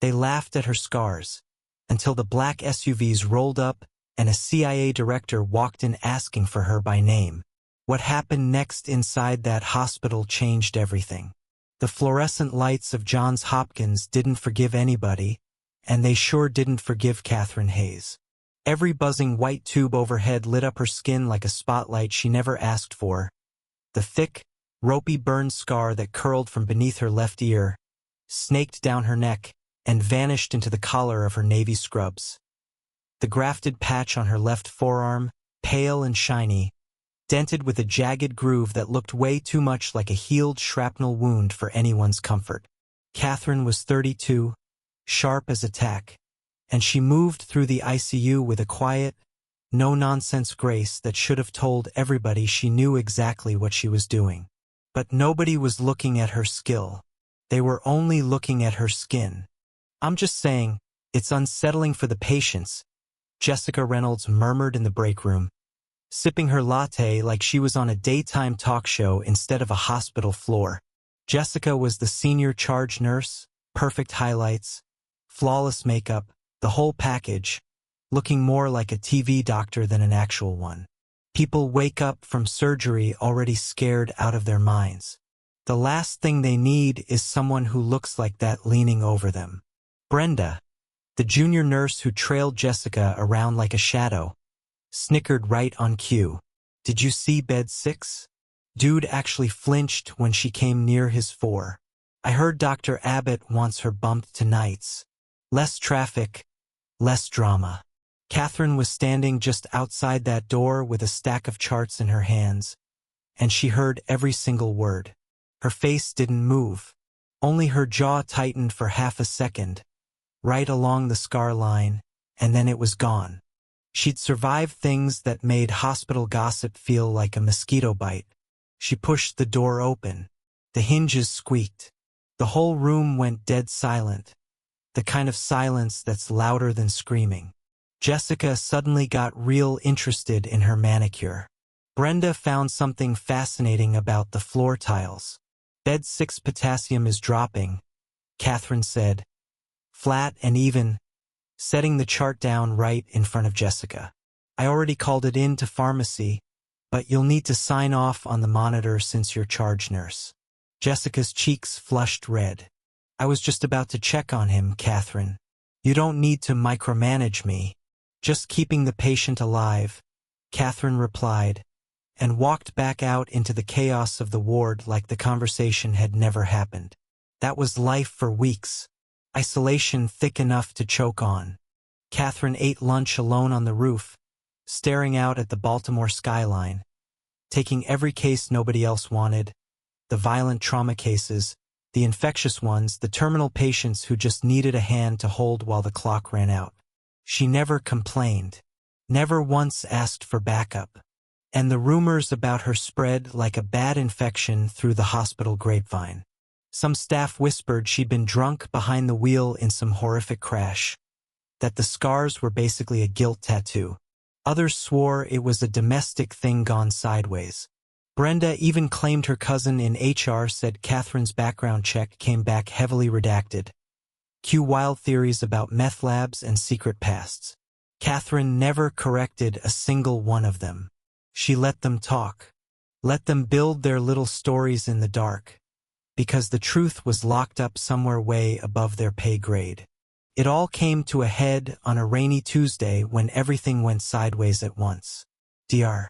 They laughed at her scars, until the black SUVs rolled up and a CIA director walked in asking for her by name. What happened next inside that hospital changed everything. The fluorescent lights of Johns Hopkins didn't forgive anybody, and they sure didn't forgive Katherine Hayes. Every buzzing white tube overhead lit up her skin like a spotlight she never asked for. The thick, ropey burn scar that curled from beneath her left ear, snaked down her neck, and vanished into the collar of her navy scrubs. The grafted patch on her left forearm, pale and shiny, dented with a jagged groove that looked way too much like a healed shrapnel wound for anyone's comfort. Katherine was 32, sharp as a tack, and she moved through the ICU with a quiet, no-nonsense grace that should have told everybody she knew exactly what she was doing. But nobody was looking at her skill. They were only looking at her skin. "I'm just saying, it's unsettling for the patients," Jessica Reynolds murmured in the break room, sipping her latte like she was on a daytime talk show instead of a hospital floor. Jessica was the senior charge nurse, perfect highlights, flawless makeup, the whole package, looking more like a TV doctor than an actual one. People wake up from surgery already scared out of their minds. The last thing they need is someone who looks like that leaning over them. Brenda, the junior nurse who trailed Jessica around like a shadow, snickered right on cue. "Did you see bed 6? Dude actually flinched when she came near his 4. I heard Dr. Abbott wants her bumped to nights. Less traffic, less drama." Katherine was standing just outside that door with a stack of charts in her hands, and she heard every single word. Her face didn't move. Only her jaw tightened for half a second, right along the scar line, and then it was gone. She'd survived things that made hospital gossip feel like a mosquito bite. She pushed the door open. The hinges squeaked. The whole room went dead silent, the kind of silence that's louder than screaming. Jessica suddenly got real interested in her manicure. Brenda found something fascinating about the floor tiles. "Bed 6 potassium is dropping," Katherine said, flat and even, setting the chart down right in front of Jessica. "I already called it in to pharmacy, but you'll need to sign off on the monitor since you're charge nurse." Jessica's cheeks flushed red. "I was just about to check on him, Katherine. You don't need to micromanage me. Just keeping the patient alive," Katherine replied, and walked back out into the chaos of the ward like the conversation had never happened. That was life for weeks. Isolation thick enough to choke on. Katherine ate lunch alone on the roof, staring out at the Baltimore skyline, taking every case nobody else wanted, the violent trauma cases, the infectious ones, the terminal patients who just needed a hand to hold while the clock ran out. She never complained, never once asked for backup. And the rumors about her spread like a bad infection through the hospital grapevine. Some staff whispered she'd been drunk behind the wheel in some horrific crash, that the scars were basically a guilt tattoo. Others swore it was a domestic thing gone sideways. Brenda even claimed her cousin in HR said Katherine's background check came back heavily redacted. Cue wild theories about meth labs and secret pasts. Katherine never corrected a single one of them. She let them talk. Let them build their little stories in the dark, because the truth was locked up somewhere way above their pay grade. It all came to a head on a rainy Tuesday when everything went sideways at once. Dr.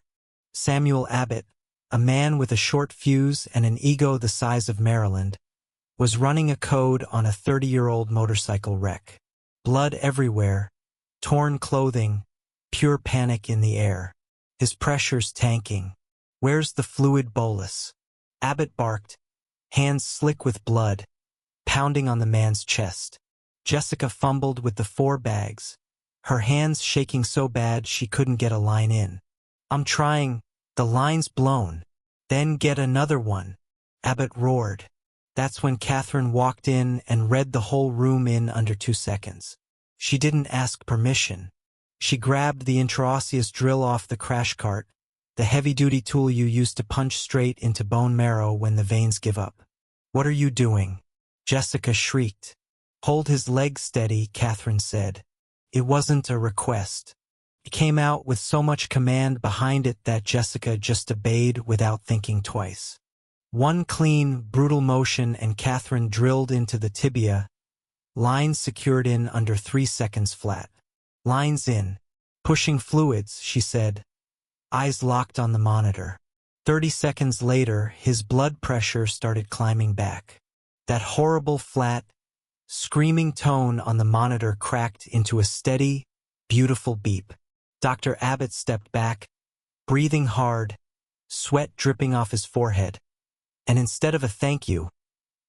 Samuel Abbott, a man with a short fuse and an ego the size of Maryland, was running a code on a 30-year-old motorcycle wreck. Blood everywhere, torn clothing, pure panic in the air. His pressure's tanking. "Where's the fluid bolus?" Abbott barked, hands slick with blood, pounding on the man's chest. Jessica fumbled with the 4 bags, her hands shaking so bad she couldn't get a line in. "I'm trying, the line's blown." "Then get another one," Abbott roared. That's when Katherine walked in and read the whole room in under 2 seconds. She didn't ask permission. She grabbed the intraosseous drill off the crash cart, the heavy-duty tool you use to punch straight into bone marrow when the veins give up. "What are you doing?" Jessica shrieked. Hold his leg steady, Katherine said. It wasn't a request. It came out with so much command behind it that Jessica just obeyed without thinking twice. One clean, brutal motion and Katherine drilled into the tibia, lines secured in under 3 seconds flat. Lines in. Pushing fluids, she said. Eyes locked on the monitor. 30 seconds later, his blood pressure started climbing back. That horrible flat, screaming tone on the monitor cracked into a steady, beautiful beep. Dr. Abbott stepped back, breathing hard, sweat dripping off his forehead. And instead of a thank you,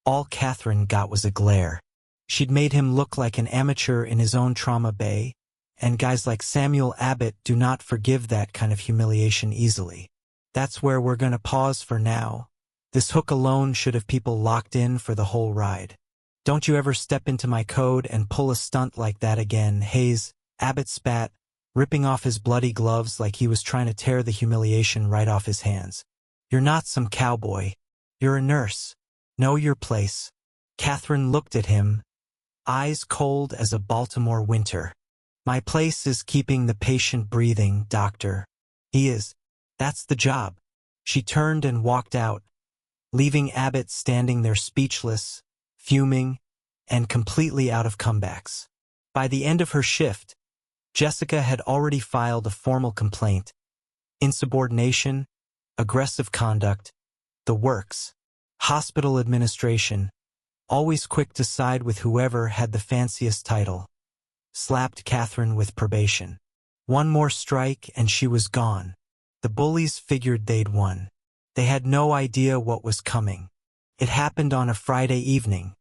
all Katherine got was a glare. She'd made him look like an amateur in his own trauma bay, and guys like Samuel Abbott do not forgive that kind of humiliation easily. That's where we're gonna pause for now. This hook alone should have people locked in for the whole ride. Don't you ever step into my code and pull a stunt like that again, Hayes. Abbott spat, ripping off his bloody gloves like he was trying to tear the humiliation right off his hands. You're not some cowboy. You're a nurse. Know your place. Katherine looked at him, eyes cold as a Baltimore winter. My place is keeping the patient breathing, doctor. He is. That's the job. She turned and walked out, leaving Abbott standing there speechless, fuming, and completely out of comebacks. By the end of her shift, Jessica had already filed a formal complaint. Insubordination, aggressive conduct, the works. Hospital administration, always quick to side with whoever had the fanciest title, slapped Katherine with probation. One more strike and she was gone. The bullies figured they'd won. They had no idea what was coming. It happened on a Friday evening,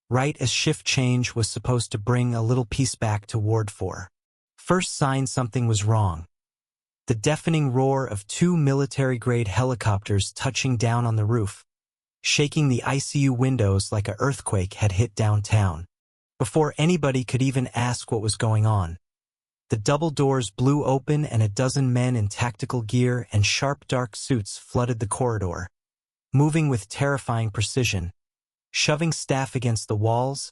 right as shift change was supposed to bring a little peace back to Ward 4. First sign something was wrong. The deafening roar of 2 military-grade helicopters touching down on the roof, shaking the ICU windows like an earthquake had hit downtown. Before anybody could even ask what was going on, the double doors blew open and a dozen men in tactical gear and sharp dark suits flooded the corridor, moving with terrifying precision, shoving staff against the walls,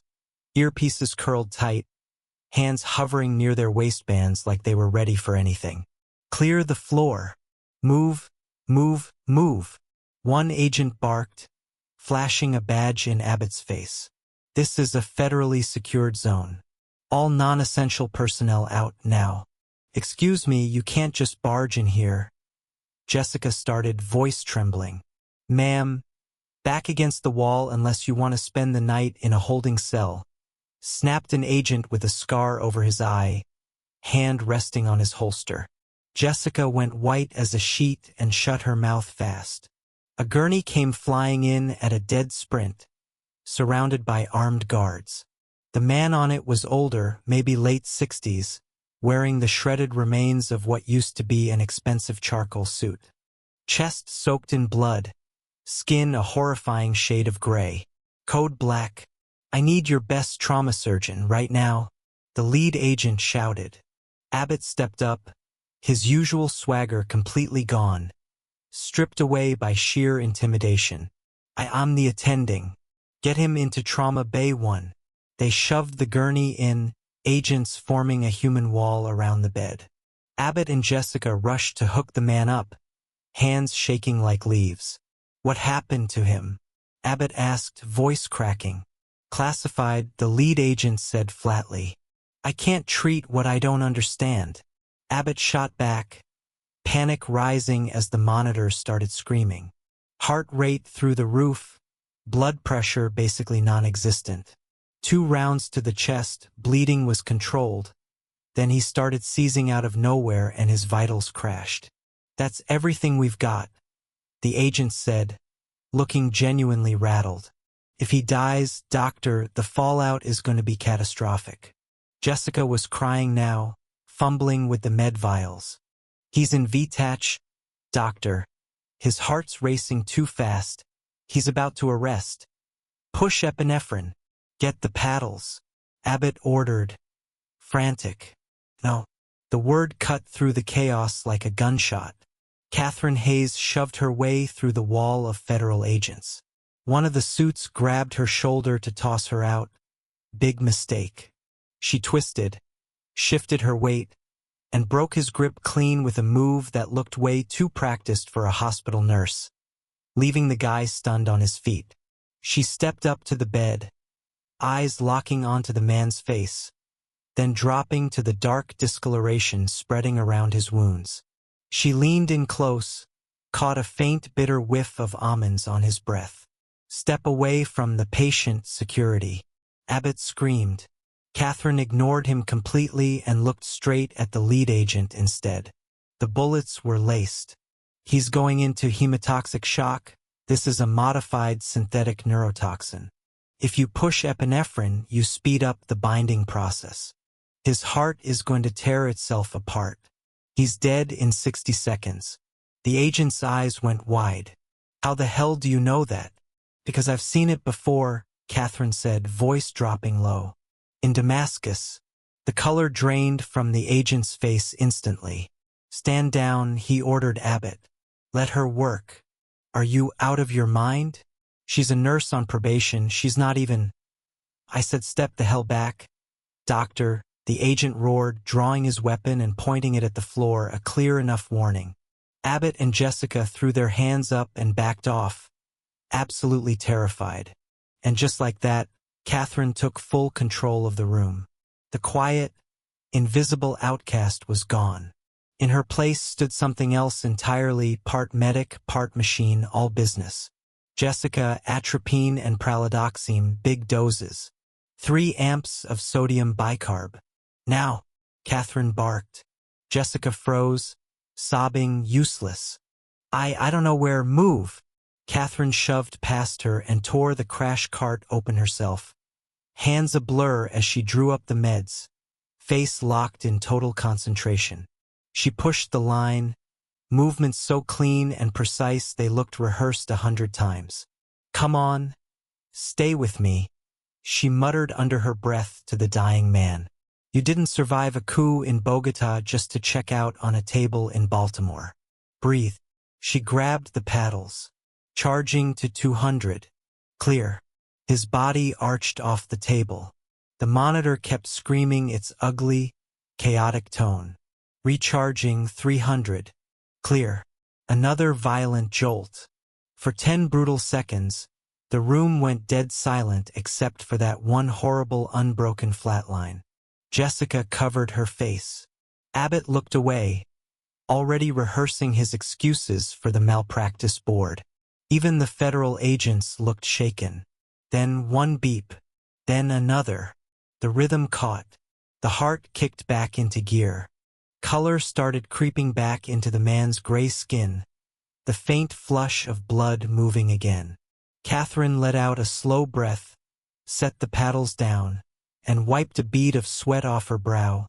earpieces curled tight, hands hovering near their waistbands like they were ready for anything. Clear the floor. Move, move, move. One agent barked, flashing a badge in Abbott's face. This is a federally secured zone. All non-essential personnel out now. Excuse me, you can't just barge in here. Jessica started, voice trembling. Ma'am, back against the wall unless you want to spend the night in a holding cell. Snapped an agent with a scar over his eye, hand resting on his holster. Jessica went white as a sheet and shut her mouth fast. A gurney came flying in at a dead sprint, surrounded by armed guards. The man on it was older, maybe late 60s, wearing the shredded remains of what used to be an expensive charcoal suit. Chest soaked in blood, skin a horrifying shade of gray. Code black. I need your best trauma surgeon right now, the lead agent shouted. Abbott stepped up, his usual swagger completely gone, stripped away by sheer intimidation. I'm the attending. Get him into Trauma Bay 1. They shoved the gurney in, agents forming a human wall around the bed. Abbott and Jessica rushed to hook the man up, hands shaking like leaves. What happened to him? Abbott asked, voice cracking. Classified, the lead agent said flatly. I can't treat what I don't understand. Abbott shot back, panic rising as the monitors started screaming. Heart rate through the roof, blood pressure basically non-existent. 2 rounds to the chest, bleeding was controlled. Then he started seizing out of nowhere and his vitals crashed. That's everything we've got, the agent said, looking genuinely rattled. If he dies, doctor, the fallout is going to be catastrophic. Jessica was crying now, fumbling with the med vials. He's in VTACH, doctor. His heart's racing too fast. He's about to arrest. Push epinephrine. Get the paddles. Abbott ordered. Frantic. No. The word cut through the chaos like a gunshot. Katherine Hayes shoved her way through the wall of federal agents. One of the suits grabbed her shoulder to toss her out, Big mistake. She twisted, shifted her weight, and broke his grip clean with a move that looked way too practiced for a hospital nurse, leaving the guy stunned on his feet. She stepped up to the bed, eyes locking onto the man's face, then dropping to the dark discoloration spreading around his wounds. She leaned in close, caught a faint bitter whiff of almonds on his breath. Step away from the patient, security. Abbott screamed. Katherine ignored him completely and looked straight at the lead agent instead. The bullets were laced. He's going into hemotoxic shock. This is a modified synthetic neurotoxin. If you push epinephrine, you speed up the binding process. His heart is going to tear itself apart. He's dead in 60 seconds. The agent's eyes went wide. How the hell do you know that? Because I've seen it before, Katherine said, voice dropping low. In Damascus. The color drained from the agent's face instantly. Stand down, he ordered Abbott. Let her work. Are you out of your mind? She's a nurse on probation, she's not even... I said step the hell back. Doctor, the agent roared, drawing his weapon and pointing it at the floor, a clear enough warning. Abbott and Jessica threw their hands up and backed off, absolutely terrified. And just like that, Katherine took full control of the room. The quiet, invisible outcast was gone. In her place stood something else entirely, part medic, part machine, all business. Jessica, atropine and pralidoxime, big doses. 3 amps of sodium bicarb. Now, Katherine barked. Jessica froze, sobbing, useless. I don't know where, move. Katherine shoved past her and tore the crash cart open herself. Hands a blur as she drew up the meds, face locked in total concentration. She pushed the line, movements so clean and precise they looked rehearsed 100 times. Come on, stay with me, she muttered under her breath to the dying man. You didn't survive a coup in Bogota just to check out on a table in Baltimore. Breathe. She grabbed the paddles, charging to 200. Clear. His body arched off the table. The monitor kept screaming its ugly, chaotic tone. Recharging 300. Clear. Another violent jolt. For 10 brutal seconds, the room went dead silent except for that one horrible unbroken flatline. Jessica covered her face. Abbott looked away, already rehearsing his excuses for the malpractice board. Even the federal agents looked shaken. Then one beep, then another. The rhythm caught. The heart kicked back into gear. Color started creeping back into the man's gray skin, the faint flush of blood moving again. Katherine let out a slow breath, set the paddles down, and wiped a bead of sweat off her brow,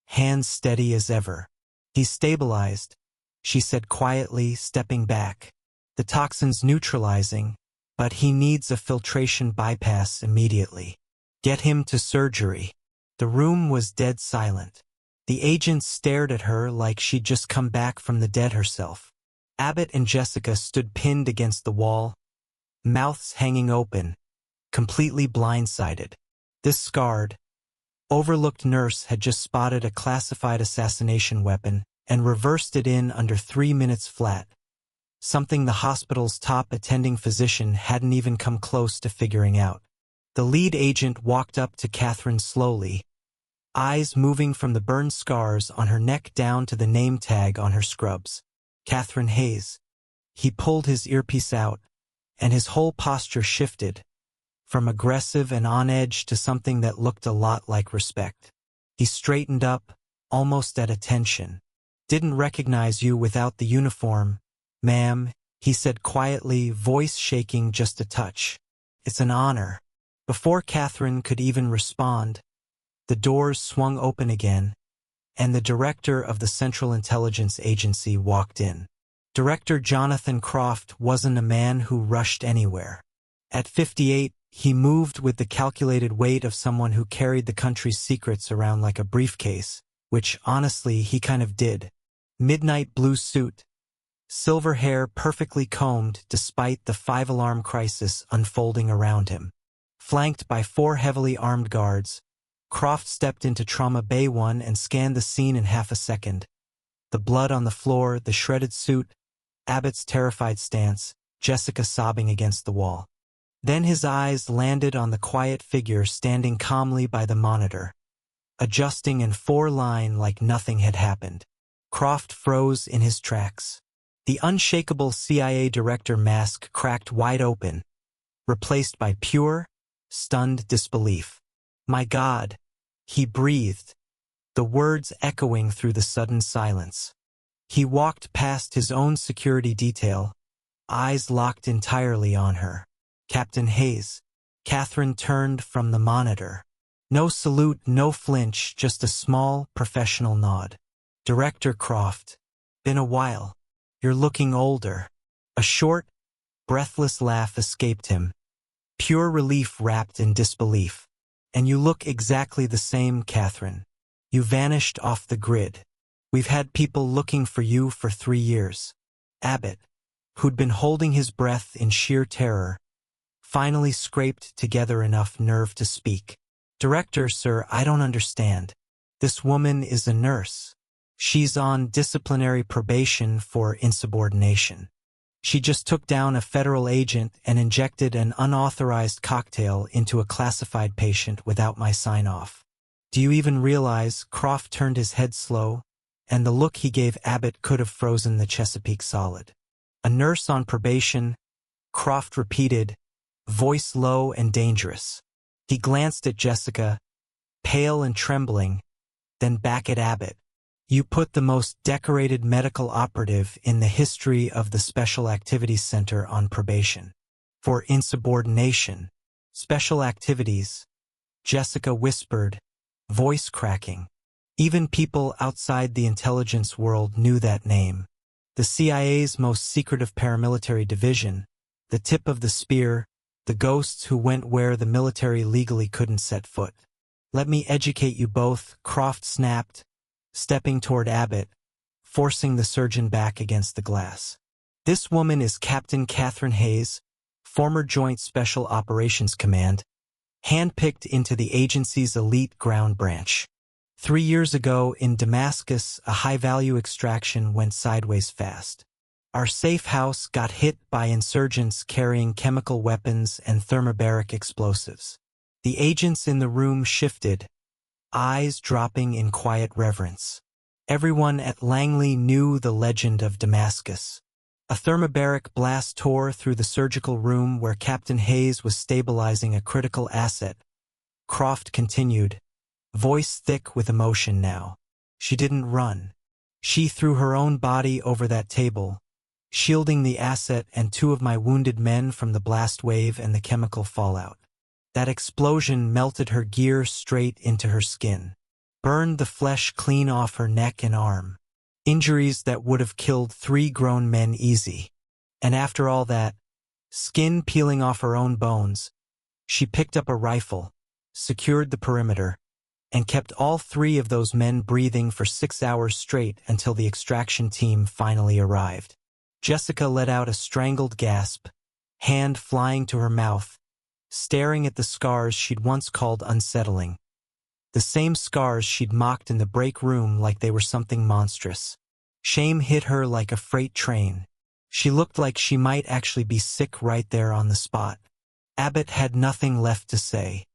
hands steady as ever. He's stabilized, she said quietly, stepping back. The toxin's neutralizing, but he needs a filtration bypass immediately. Get him to surgery. The room was dead silent. The agent stared at her like she'd just come back from the dead herself. Abbott and Jessica stood pinned against the wall, mouths hanging open, completely blindsided. This scarred, overlooked nurse had just spotted a classified assassination weapon and reversed it in under 3 minutes flat, something the hospital's top attending physician hadn't even come close to figuring out. The lead agent walked up to Katherine slowly, eyes moving from the burned scars on her neck down to the name tag on her scrubs. Katherine Hayes. He pulled his earpiece out, and his whole posture shifted, from aggressive and on edge to something that looked a lot like respect. He straightened up, almost at attention. Didn't recognize you without the uniform, ma'am, he said quietly, voice shaking just a touch. It's an honor. Before Katherine could even respond, the doors swung open again, and the director of the Central Intelligence Agency walked in. Director Jonathan Croft wasn't a man who rushed anywhere. At 58, he moved with the calculated weight of someone who carried the country's secrets around like a briefcase, which, honestly, he kind of did. Midnight blue suit, silver hair perfectly combed despite the 5-alarm crisis unfolding around him. Flanked by 4 heavily armed guards, Croft stepped into Trauma Bay 1 and scanned the scene in half a second. The blood on the floor, the shredded suit, Abbott's terrified stance, Jessica sobbing against the wall. Then his eyes landed on the quiet figure standing calmly by the monitor, adjusting in 4-line like nothing had happened. Croft froze in his tracks. The unshakable CIA director mask cracked wide open, replaced by pure, stunned disbelief. "My God," he breathed, the words echoing through the sudden silence. He walked past his own security detail, eyes locked entirely on her. "Captain Hayes." Katherine turned from the monitor. No salute, no flinch, just a small, professional nod. "Director Croft, been a while. You're looking older." A short, breathless laugh escaped him, pure relief wrapped in disbelief. "And you look exactly the same, Katherine. You vanished off the grid. We've had people looking for you for 3 years." Abbott, who'd been holding his breath in sheer terror, finally scraped together enough nerve to speak. "Director, sir, I don't understand. This woman is a nurse. She's on disciplinary probation for insubordination. She just took down a federal agent and injected an unauthorized cocktail into a classified patient without my sign-off. Do you even realize?" Croft turned his head slow, and the look he gave Abbott could have frozen the Chesapeake solid. "A nurse on probation," Croft repeated, voice low and dangerous. He glanced at Jessica, pale and trembling, then back at Abbott. "You put the most decorated medical operative in the history of the Special Activities Center on probation. For insubordination." "Special Activities," Jessica whispered, voice cracking. Even people outside the intelligence world knew that name. The CIA's most secretive paramilitary division, the tip of the spear, the ghosts who went where the military legally couldn't set foot. "Let me educate you both," Croft snapped, stepping toward Abbott, forcing the surgeon back against the glass. "This woman is Captain Katherine Hayes, former Joint Special Operations Command, handpicked into the agency's elite ground branch. 3 years ago in Damascus, a high-value extraction went sideways fast. Our safe house got hit by insurgents carrying chemical weapons and thermobaric explosives. The agents in the room shifted, eyes dropping in quiet reverence. Everyone at Langley knew the legend of Damascus. A thermobaric blast tore through the surgical room where Captain Hayes was stabilizing a critical asset. Croft continued, voice thick with emotion now. She didn't run. She threw her own body over that table, shielding the asset and 2 of my wounded men from the blast wave and the chemical fallout. That explosion melted her gear straight into her skin, burned the flesh clean off her neck and arm. Injuries that would have killed 3 grown men easy. And after all that, skin peeling off her own bones, she picked up a rifle, secured the perimeter, and kept all 3 of those men breathing for 6 hours straight until the extraction team finally arrived. Jessica let out a strangled gasp, hand flying to her mouth, staring at the scars she'd once called unsettling. The same scars she'd mocked in the break room like they were something monstrous. Shame hit her like a freight train. She looked like she might actually be sick right there on the spot. Abbott had nothing left to say.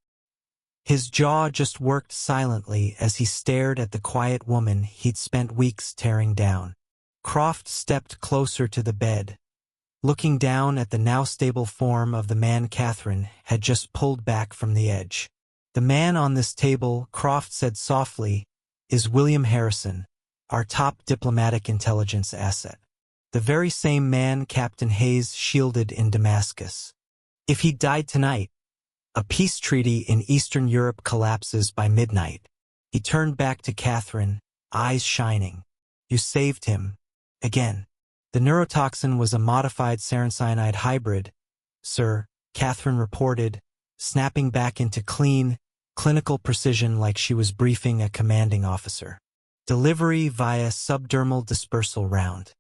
His jaw just worked silently as he stared at the quiet woman he'd spent weeks tearing down. Croft stepped closer to the bed, looking down at the now stable form of the man Katherine had just pulled back from the edge. The man on this table, Croft said softly, is William Harrison, our top diplomatic intelligence asset. The very same man Captain Hayes shielded in Damascus. If he died tonight, a peace treaty in Eastern Europe collapses by midnight. He turned back to Katherine, eyes shining. You saved him. Again. The neurotoxin was a modified sarin cyanide hybrid, sir, Katherine reported, snapping back into clean, clinical precision like she was briefing a commanding officer. Delivery via subdermal dispersal round.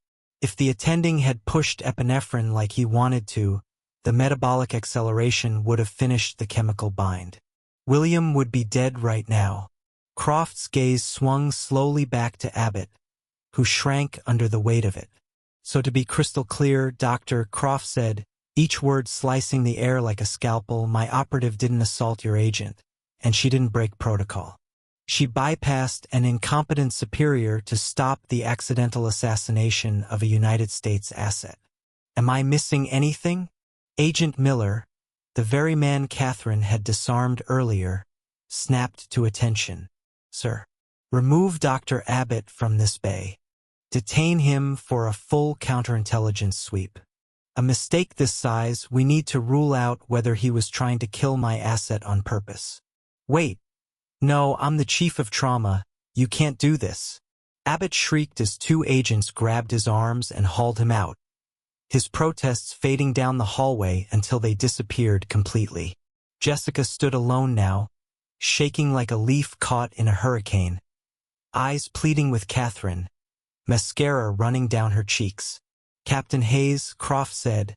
If the attending had pushed epinephrine like he wanted to, the metabolic acceleration would have finished the chemical bind. William would be dead right now. Croft's gaze swung slowly back to Abbott, who shrank under the weight of it. So to be crystal clear, Dr. Croft said, each word slicing the air like a scalpel, my operative didn't assault your agent, and she didn't break protocol. She bypassed an incompetent superior to stop the accidental assassination of a United States asset. Am I missing anything? Agent Miller, the very man Katherine had disarmed earlier, snapped to attention. Sir, remove Dr. Abbott from this bay. Detain him for a full counterintelligence sweep. A mistake this size, we need to rule out whether he was trying to kill my asset on purpose. Wait. No, I'm the chief of trauma. You can't do this. Abbott shrieked as two agents grabbed his arms and hauled him out, his protests fading down the hallway until they disappeared completely. Jessica stood alone now, shaking like a leaf caught in a hurricane, eyes pleading with Katherine, mascara running down her cheeks. Captain Hayes, Croft said,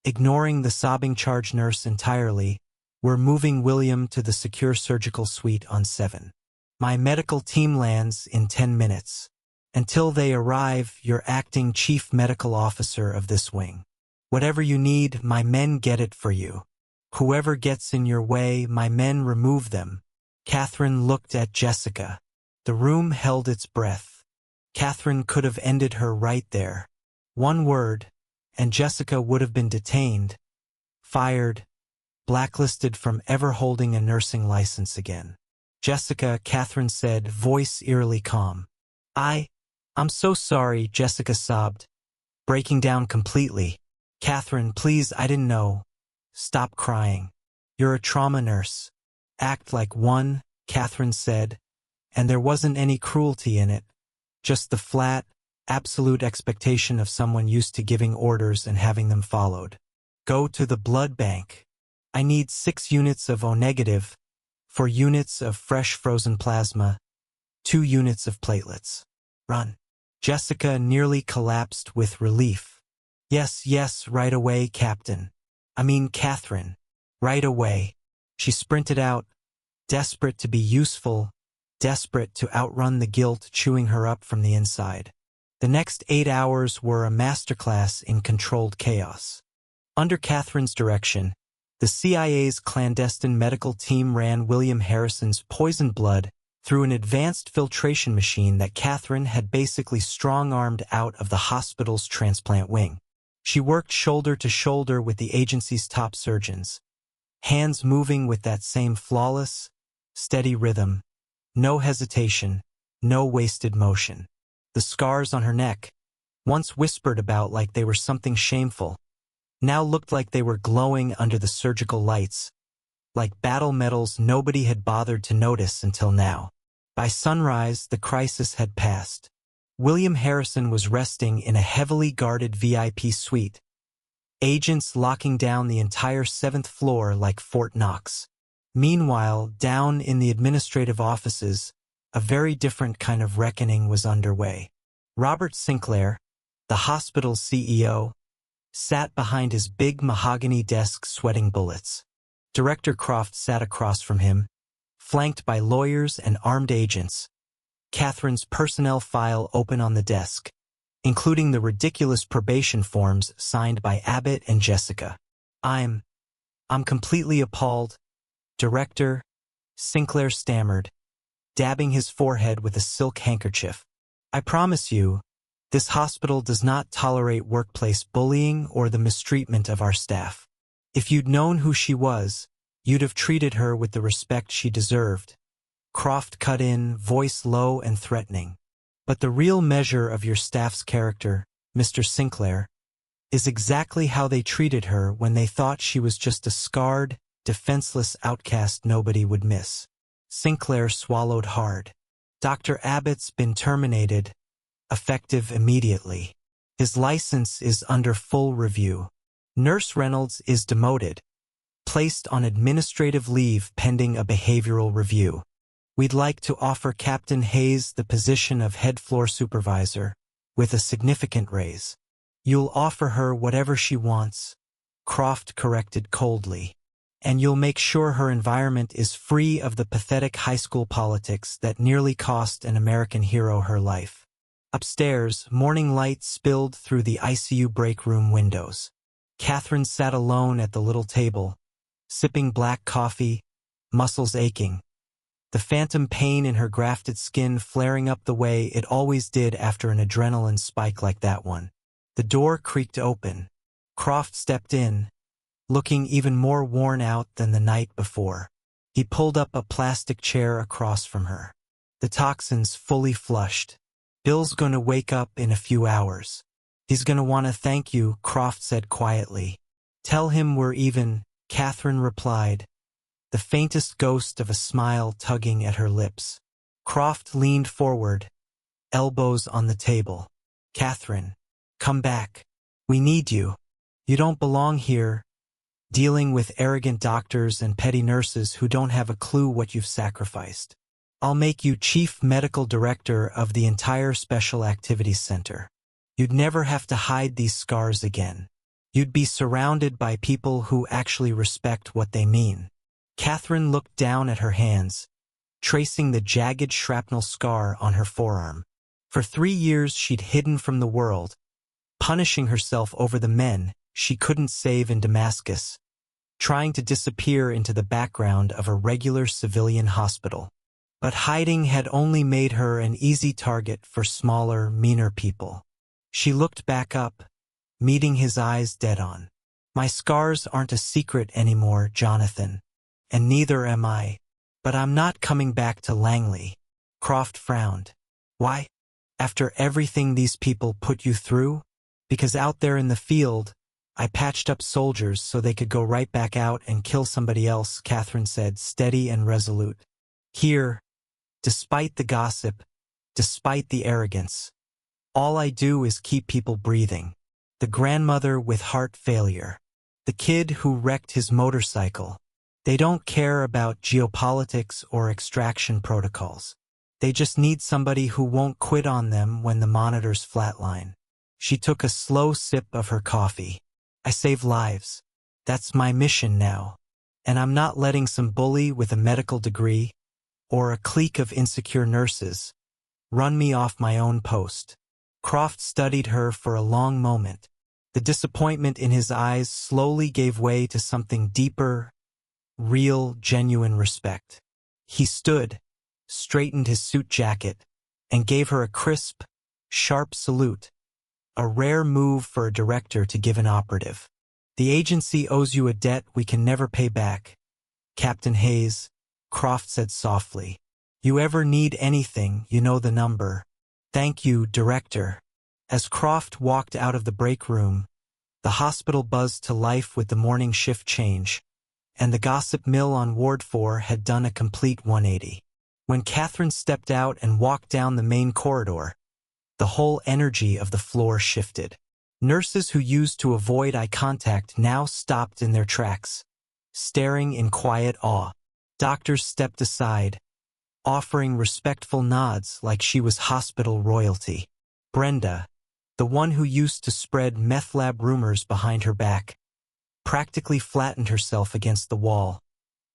ignoring the sobbing charge nurse entirely, we're moving William to the secure surgical suite on 7. My medical team lands in 10 minutes. Until they arrive, you're acting chief medical officer of this wing. Whatever you need, my men get it for you. Whoever gets in your way, my men remove them. Katherine looked at Jessica. The room held its breath. Katherine could have ended her right there. One word, and Jessica would have been detained, fired, blacklisted from ever holding a nursing license again. Jessica, Katherine said, voice eerily calm. I'm so sorry, Jessica sobbed, breaking down completely. Katherine, please, I didn't know. Stop crying. You're a trauma nurse. Act like one, Katherine said, and there wasn't any cruelty in it, just the flat, absolute expectation of someone used to giving orders and having them followed. Go to the blood bank. I need 6 units of O-negative, 4 units of fresh frozen plasma, 2 units of platelets. Run. Jessica nearly collapsed with relief. Yes, right away, Captain. Katherine. Right away. She sprinted out, desperate to be useful, desperate to outrun the guilt chewing her up from the inside. The next 8 hours were a masterclass in controlled chaos. Under Katherine's direction, the CIA's clandestine medical team ran William Harrison's poisoned blood through an advanced filtration machine that Katherine had basically strong-armed out of the hospital's transplant wing. She worked shoulder to shoulder with the agency's top surgeons, hands moving with that same flawless, steady rhythm, no hesitation, no wasted motion. The scars on her neck, once whispered about like they were something shameful, now looked like they were glowing under the surgical lights, like battle medals nobody had bothered to notice until now. By sunrise, the crisis had passed. William Harrison was resting in a heavily guarded VIP suite, agents locking down the entire 7th floor like Fort Knox. Meanwhile, down in the administrative offices, a very different kind of reckoning was underway. Robert Sinclair, the hospital's CEO, sat behind his big mahogany desk sweating bullets. Director Croft sat across from him, flanked by lawyers and armed agents, Katherine's personnel file open on the desk, including the ridiculous probation forms signed by Abbott and Jessica. I'm completely appalled, Director, Sinclair stammered, dabbing his forehead with a silk handkerchief. I promise you, this hospital does not tolerate workplace bullying or the mistreatment of our staff. If you'd known who she was, you'd have treated her with the respect she deserved. Croft cut in, voice low and threatening. But the real measure of your staff's character, Mr. Sinclair, is exactly how they treated her when they thought she was just a scarred, defenseless outcast nobody would miss. Sinclair swallowed hard. Dr. Abbott's been terminated, effective immediately. His license is under full review. Nurse Reynolds is demoted, placed on administrative leave pending a behavioral review. We'd like to offer Captain Hayes the position of head floor supervisor, with a significant raise. You'll offer her whatever she wants. Croft corrected coldly. And you'll make sure her environment is free of the pathetic high school politics that nearly cost an American hero her life. Upstairs, morning light spilled through the ICU break room windows. Katherine sat alone at the little table, sipping black coffee, muscles aching, the phantom pain in her grafted skin flaring up the way it always did after an adrenaline spike like that one. The door creaked open. Croft stepped in, looking even more worn out than the night before. He pulled up a plastic chair across from her. The toxins fully flushed. Bill's gonna wake up in a few hours. He's gonna want to thank you, Croft said quietly. Tell him we're even, Katherine replied, the faintest ghost of a smile tugging at her lips. Croft leaned forward, elbows on the table. Katherine, come back. We need you. You don't belong here, dealing with arrogant doctors and petty nurses who don't have a clue what you've sacrificed. I'll make you chief medical director of the entire Special Activities Center. You'd never have to hide these scars again. You'd be surrounded by people who actually respect what they mean. Katherine looked down at her hands, tracing the jagged shrapnel scar on her forearm. For 3 years she'd hidden from the world, punishing herself over the men she couldn't save in Damascus, trying to disappear into the background of a regular civilian hospital. But hiding had only made her an easy target for smaller, meaner people. She looked back up, meeting his eyes dead on. My scars aren't a secret anymore, Jonathan. And neither am I. But I'm not coming back to Langley. Croft frowned. Why? After everything these people put you through? Because out there in the field, I patched up soldiers so they could go right back out and kill somebody else, Katherine said, steady and resolute. Here, despite the gossip, despite the arrogance, all I do is keep people breathing. The grandmother with heart failure. The kid who wrecked his motorcycle. They don't care about geopolitics or extraction protocols. They just need somebody who won't quit on them when the monitors flatline. She took a slow sip of her coffee. I save lives. That's my mission now. And I'm not letting some bully with a medical degree or a clique of insecure nurses run me off my own post. Croft studied her for a long moment. The disappointment in his eyes slowly gave way to something deeper, real, genuine respect. He stood, straightened his suit jacket, and gave her a crisp, sharp salute, a rare move for a director to give an operative. The agency owes you a debt we can never pay back, Captain Hayes, Croft said softly. You ever need anything, you know the number. Thank you, Director. As Croft walked out of the break room, the hospital buzzed to life with the morning shift change, and the gossip mill on Ward 4 had done a complete 180. When Katherine stepped out and walked down the main corridor, the whole energy of the floor shifted. Nurses who used to avoid eye contact now stopped in their tracks, staring in quiet awe. Doctors stepped aside, offering respectful nods like she was hospital royalty. Brenda, the one who used to spread meth lab rumors behind her back, practically flattened herself against the wall,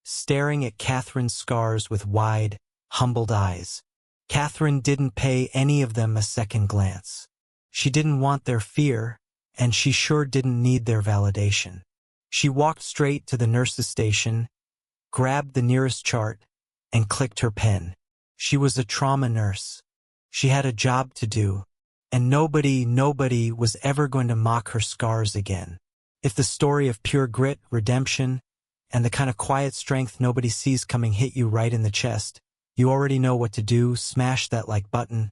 staring at Katherine's scars with wide, humbled eyes. Katherine didn't pay any of them a second glance. She didn't want their fear, and she sure didn't need their validation. She walked straight to the nurse's station, grabbed the nearest chart, and clicked her pen. She was a trauma nurse. She had a job to do, and nobody was ever going to mock her scars again. If the story of pure grit, redemption, and the kind of quiet strength nobody sees coming hit you right in the chest, you already know what to do. Smash that like button.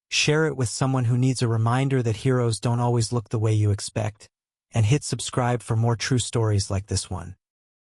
Share it with someone who needs a reminder that heroes don't always look the way you expect. And hit subscribe for more true stories like this one.